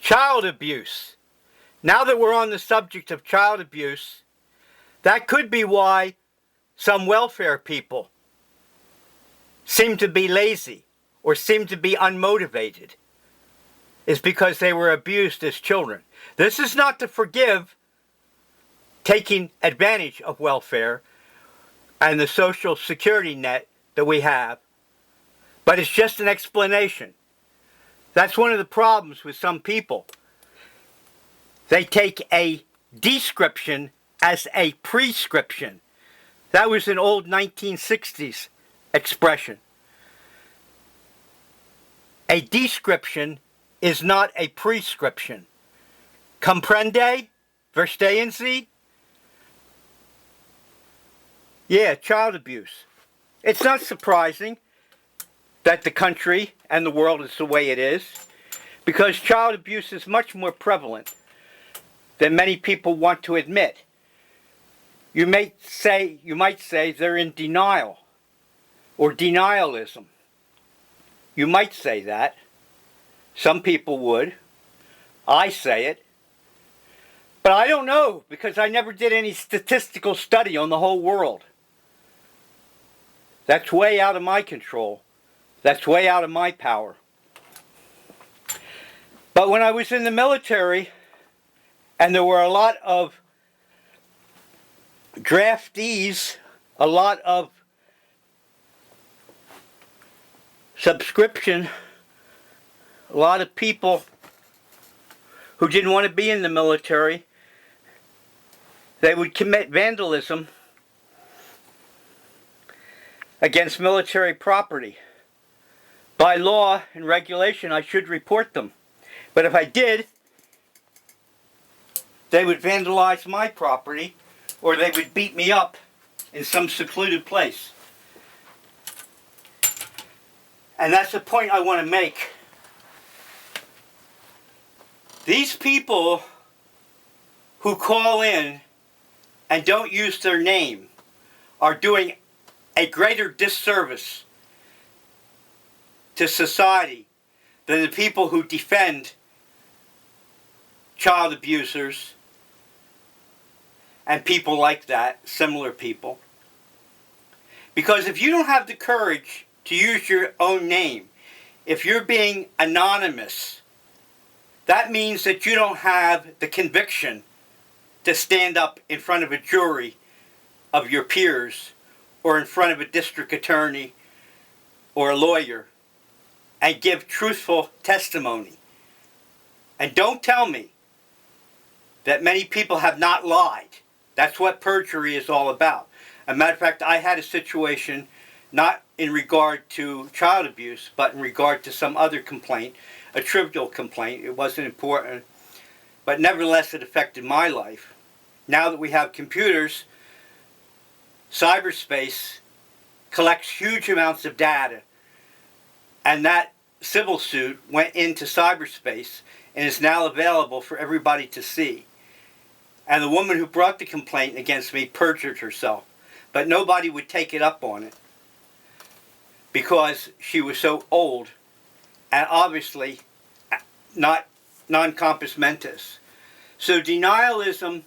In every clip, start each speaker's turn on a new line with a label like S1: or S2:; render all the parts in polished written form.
S1: Child abuse. Now that we're on the subject of child abuse, that could be why some welfare people seem to be lazy or seem to be unmotivated, is because they were abused as children. This is not to forgive taking advantage of welfare and the social security net that we have, but it's just an explanation. That's one of the problems with some people. They take a description as a prescription. That was an old 1960s expression. A description is not a prescription. Comprende? Verstehen Sie? Yeah, child abuse. It's not surprising that the country and the world is the way it is, because child abuse is much more prevalent than many people want to admit. You might say they're in denial or denialism. You might say that. Some people would. I say it. But I don't know, because I never did any statistical study on the whole world. That's way out of my control. That's way out of my power. But when I was in the military, and there were a lot of draftees, a lot of subscription, a lot of people who didn't want to be in the military, they would commit vandalism against military property. By law and regulation, I should report them. But if I did, they would vandalize my property, or they would beat me up in some secluded place. And that's the point I want to make. These people who call in and don't use their name are doing a greater disservice to society than the people who defend child abusers and people like that, similar people. Because if you don't have the courage to use your own name, if you're being anonymous, that means that you don't have the conviction to stand up in front of a jury of your peers or in front of a district attorney or a lawyer and give truthful testimony. And don't tell me that many people have not lied. That's what perjury is all about. As a matter of fact, I had a situation, not in regard to child abuse, but in regard to some other complaint, a trivial complaint. It wasn't important, but nevertheless it affected my life. Now that we have computers, cyberspace collects huge amounts of data, and that civil suit went into cyberspace and is now available for everybody to see. And the woman who brought the complaint against me perjured herself, but nobody would take it up on it because she was so old and obviously not non-compos mentis. So denialism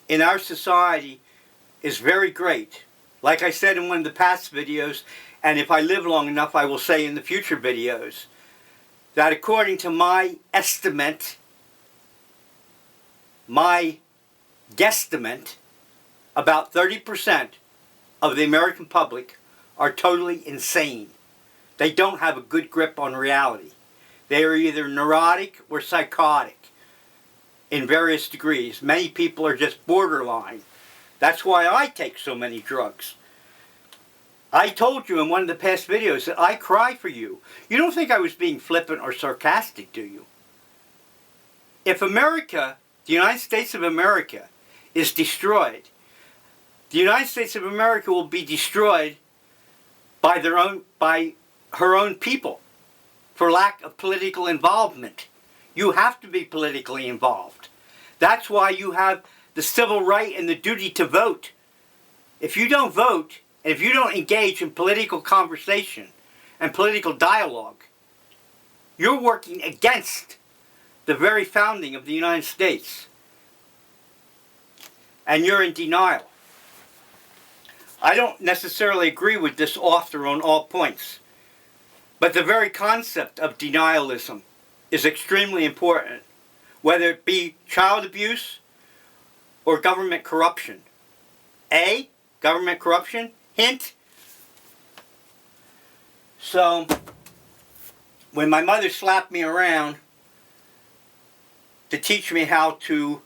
S1: in our society is very great. Like I said in one of the past videos, and if I live long enough I will say in the future videos, that according to my estimate, my guesstimate, about 30% of the American public are totally insane. They don't have a good grip on reality. They are either neurotic or psychotic in various degrees. Many people are just borderline. That's why I take so many drugs. I told you in one of the past videos that I cry for you. You don't think I was being flippant or sarcastic, do you? If America, the United States of America, is destroyed, the United States of America will be destroyed by her own people for lack of political involvement. You have to be politically involved. That's why you have the civil right and the duty to vote. If you don't vote, and if you don't engage in political conversation and political dialogue, you're working against the very founding of the United States. And you're in denial. I don't necessarily agree with this author on all points, but the very concept of denialism is extremely important, whether it be child abuse or government corruption. Government corruption? Hint. So, when my mother slapped me around to teach me how to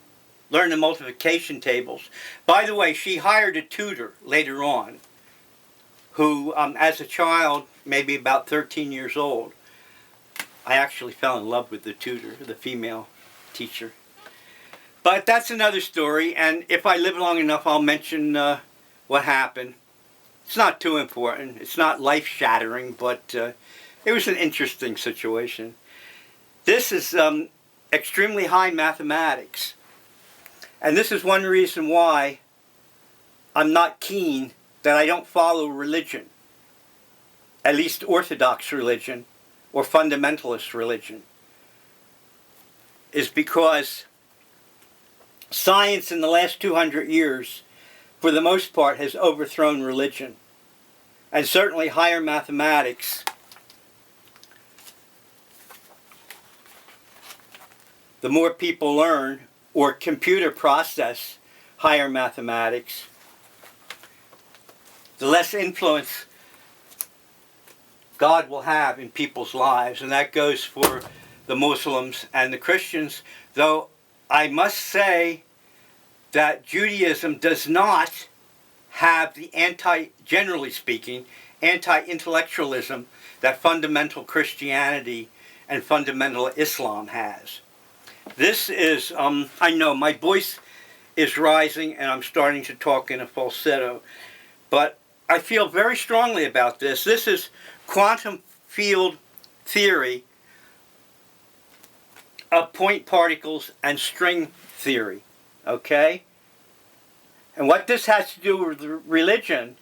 S1: learn the multiplication tables. By the way, she hired a tutor later on who, as a child, maybe about 13 years old, I actually fell in love with the tutor, the female teacher. But that's another story, and if I live long enough, I'll mention what happened. It's not too important. It's not life-shattering, but it was an interesting situation. This is extremely high mathematics. And this is one reason why I'm not keen that I don't follow religion, at least Orthodox religion or fundamentalist religion, is because science in the last 200 years, for the most part, has overthrown religion. And certainly higher mathematics, the more people learn or computer process higher mathematics, the less influence God will have in people's lives. And that goes for the Muslims and the Christians, though I must say that Judaism does not have the generally speaking, anti-intellectualism that fundamental Christianity and fundamental Islam has. This is, I know my voice is rising and I'm starting to talk in a falsetto, but I feel very strongly about this. This is quantum field theory of point particles and string theory, okay? And what this has to do with religion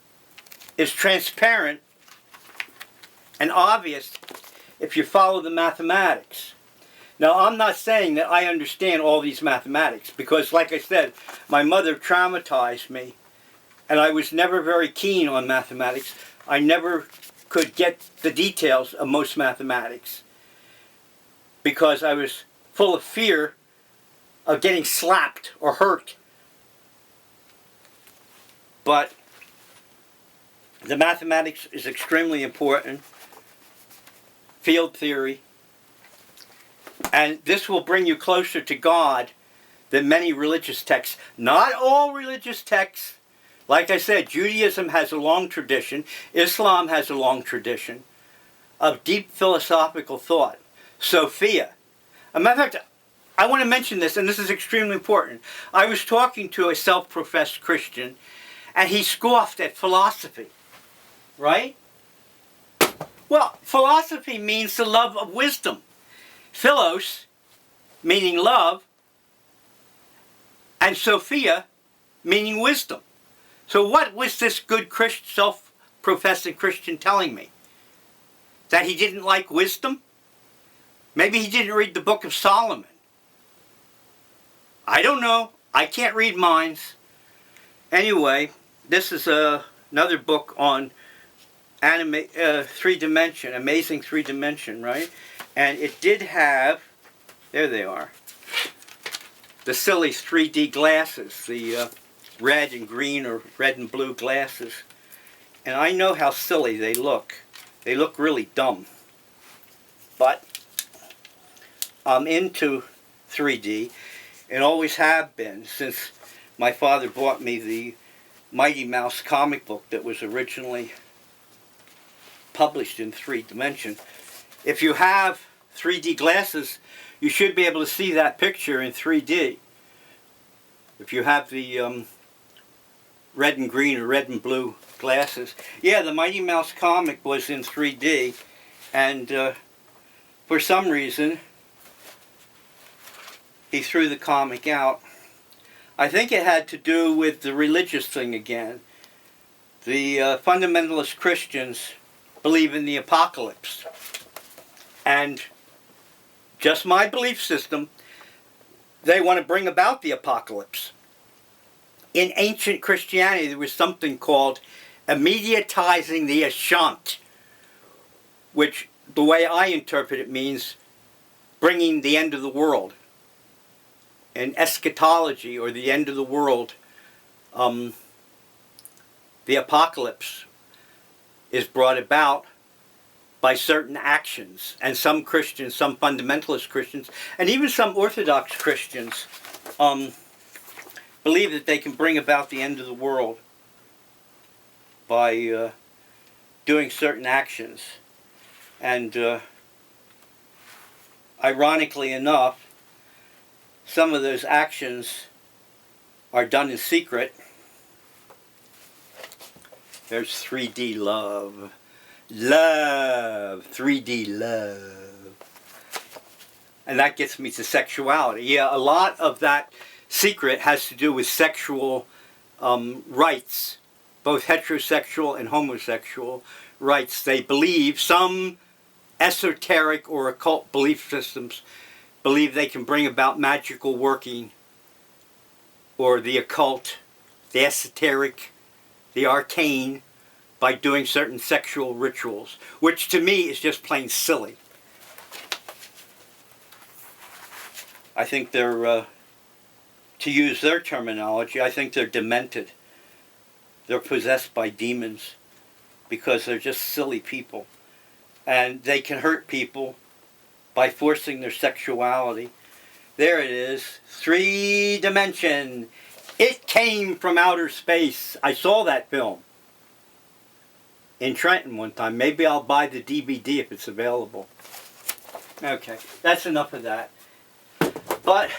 S1: is transparent and obvious if you follow the mathematics. Now, I'm not saying that I understand all these mathematics because, like I said, my mother traumatized me and I was never very keen on mathematics. I never could get the details of most mathematics because I was full of fear of getting slapped or hurt. But the mathematics is extremely important. Field theory. And this will bring you closer to God than many religious texts. Not all religious texts. Like I said, Judaism has a long tradition. Islam has a long tradition of deep philosophical thought. Sophia. As a matter of fact, I want to mention this, and this is extremely important. I was talking to a self-professed Christian, and he scoffed at philosophy. Right? Well, philosophy means the love of wisdom. Philos, meaning love, and Sophia, meaning wisdom. So what was this good self-professing Christian telling me? That he didn't like wisdom? Maybe he didn't read the book of Solomon. I don't know. I can't read minds. Anyway, this is another book on three-dimension, amazing three-dimension, right? And it did have, there they are, the silly 3D glasses, the red and green or red and blue glasses. And I know how silly they look. They look really dumb. But I'm into 3D and always have been since my father bought me the Mighty Mouse comic book that was originally published in 3D. If you have 3D glasses, you should be able to see that picture in 3D. If you have the red and green or red and blue glasses. Yeah, the Mighty Mouse comic was in 3D, and for some reason, he threw the comic out. I think it had to do with the religious thing again. The fundamentalist Christians believe in the apocalypse. And just my belief system, they want to bring about the apocalypse. In ancient Christianity, there was something called immediatizing the Ashant, which, the way I interpret it, means bringing the end of the world. In eschatology, or the end of the world, the apocalypse is brought about by certain actions. And some Christians, some fundamentalist Christians, and even some Orthodox Christians believe that they can bring about the end of the world by doing certain actions. And ironically enough, some of those actions are done in secret. There's 3D love. Love. 3D love. And that gets me to sexuality. Yeah, a lot of that secret has to do with sexual rights, both heterosexual and homosexual rights. They believe, some esoteric or occult belief systems believe they can bring about magical working, or the occult, the esoteric, the arcane, by doing certain sexual rituals, which to me is just plain silly. I think they're, to use their terminology, I think they're demented. They're possessed by demons, because they're just silly people. And they can hurt people by forcing their sexuality. There it is, 3D. It came from outer space. I saw that film in Trenton one time. Maybe I'll buy the DVD if it's available. Okay, that's enough of that. But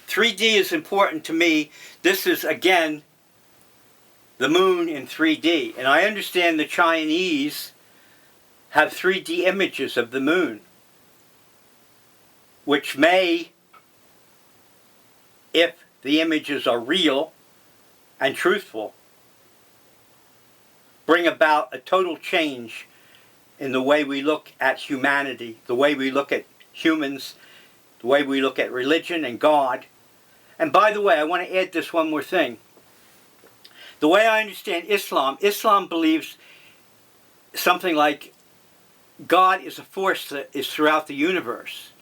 S1: 3D is important to me. This is, again, the moon in 3D. And I understand the Chinese have 3D images of the moon, which may, if the images are real and truthful, bring about a total change in the way we look at humanity, the way we look at humans, the way we look at religion and God. And by the way, I want to add this one more thing. The way I understand Islam, Islam believes something like God is a force that is throughout the universe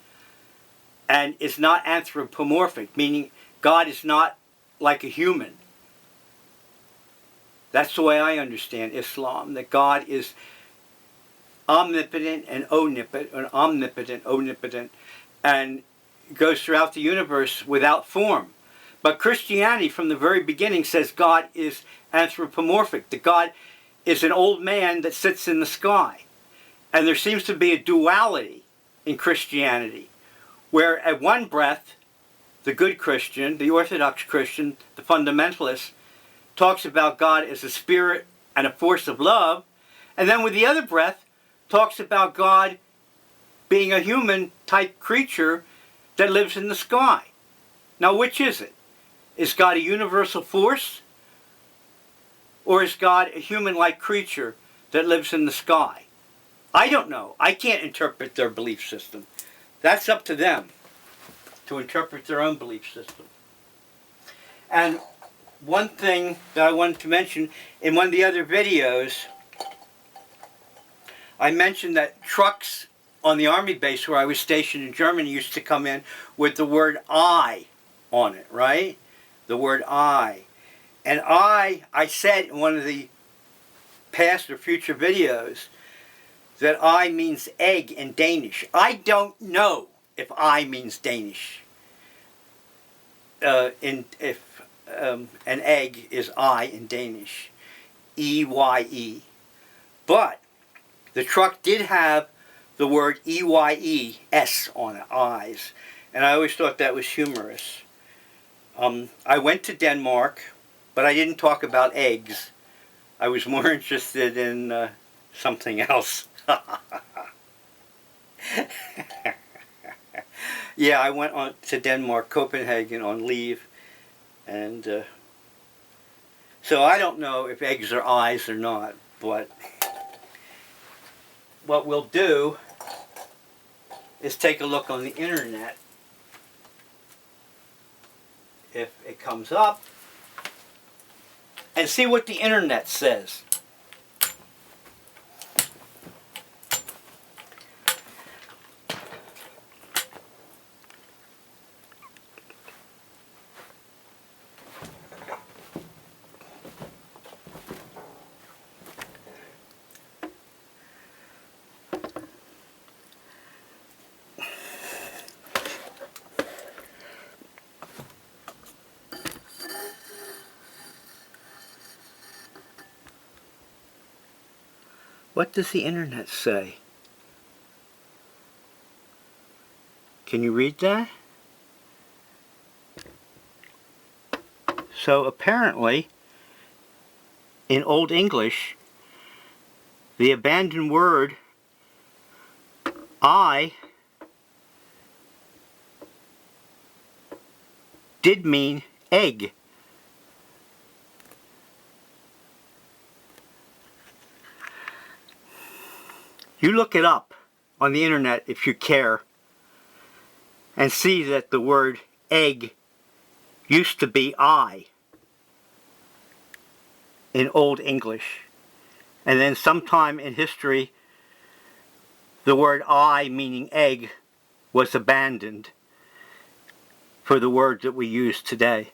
S1: and is not anthropomorphic, meaning God is not like a human. That's the way I understand Islam, that God is omnipotent and omnipotent, and goes throughout the universe without form. But Christianity from the very beginning says God is anthropomorphic, that God is an old man that sits in the sky. And there seems to be a duality in Christianity, where at one breath, the good Christian, the Orthodox Christian, the fundamentalist, talks about God as a spirit and a force of love, and then with the other breath, talks about God being a human-type creature that lives in the sky. Now, which is it? Is God a universal force? Or is God a human-like creature that lives in the sky? I don't know. I can't interpret their belief system. That's up to them to interpret their own belief system. And one thing that I wanted to mention, in one of the other videos, I mentioned that trucks on the army base where I was stationed in Germany used to come in with the word I on it, right? The word I. And I said in one of the past or future videos that I means egg in Danish. I don't know if I means Danish. If an egg is I in Danish. E-Y-E. But the truck did have the word E-Y-E-S on it, eyes. And I always thought that was humorous. I went to Denmark, but I didn't talk about eggs. I was more interested in something else. Yeah, I went on to Denmark, Copenhagen, on leave. And so I don't know if eggs are eyes or not, but what we'll do is take a look on the internet. If it comes up, and see what the internet says. What does the internet say? Can you read that? So apparently, in Old English, the abandoned word I did mean egg. You look it up on the internet if you care and see that the word egg used to be I in Old English. And then sometime in history, the word I, meaning egg, was abandoned for the word that we use today.